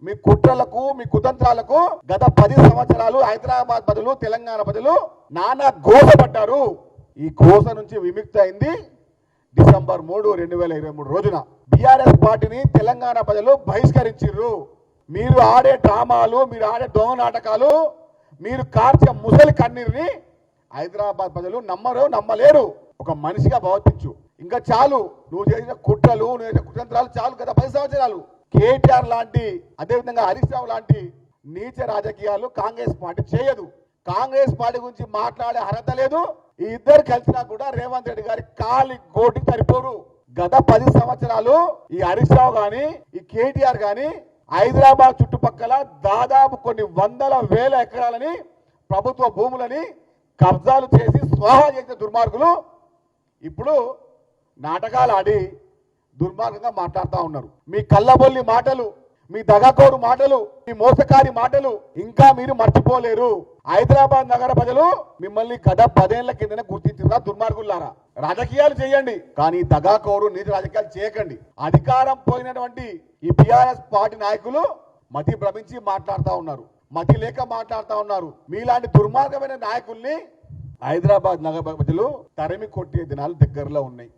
మీ కుట్రలకు మీ కుతంత్రాలకు గత 10 సంవత్సరాలు హైదరాబాద్ బదులు తెలంగాణ బదులు నానా గోసపడ్డారు. ఈ గోస నుంచి విముక్తి అయింది డిసెంబర్ 3, 2023 రోజున. బీఆర్ఎస్ పార్టీని తెలంగాణ ప్రజలు బహిష్కరించారు. మీరు ఆడే డ్రామాలు, మీరు ఆడే దొంగ నాటకాలు, మీరు కార్చే ముసలి కన్నీరుని హైదరాబాద్ ప్రజలు నమ్మలేరు. ఒక మనిషిగా భావించు. ఇంకా చాలు, నువ్వు చేసిన కుట్రలు, నువ్వు చేసిన కుతంత్రాలు చాలు. గత 10 సంవత్సరాలు కేటీఆర్ లాంటి, అదేవిధంగా హరీష్ రావు లాంటి నీచ రాజకీయాలు కాంగ్రెస్ పార్టీ చేయదు. కాంగ్రెస్ పార్టీ గురించి మాట్లాడే అర్హత లేదు. ఈ ఇద్దరు కలిసినా కూడా రేవంత్ రెడ్డి గారి కాలి గోటి సరిపోరు. గత 10 సంవత్సరాలు ఈ హరీష్ రావు గాని, ఈ కేటీఆర్ గాని హైదరాబాద్ చుట్టుపక్కల దాదాపు కొన్ని వందల వేల ఎకరాలని, ప్రభుత్వ భూములని కబ్జాలు చేసి స్వాహా చేసిన దుర్మార్గులు ఇప్పుడు నాటకాలు ఆడి దుర్మార్గంగా మాట్లాడుతూ ఉన్నారు. మీ కళ్ళబొల్లి మాటలు, మీ దగాకోరు మాటలు, మీ మోసకారి మాటలు ఇంకా మీరు మర్చిపోలేరు. హైదరాబాద్ నగర ప్రజలు మిమ్మల్ని గత 10 ఏళ్ల కిందనే గుర్తించారా దుర్మార్గులారా. రాజకీయాలు చేయండి, కానీ దగాకోరు నీతి రాజకీయాలు చేయకండి. అధికారం పోయినటువంటి ఈ బీఆర్ఎస్ పార్టీ నాయకులు మతి భ్రమించి మాట్లాడుతూ ఉన్నారు, మతి లేక మాట్లాడుతూ ఉన్నారు. మీలాంటి దుర్మార్గమైన నాయకుల్ని హైదరాబాద్ నగర ప్రజలు తరిమి కొట్టే దినాలు దగ్గరలో ఉన్నాయి.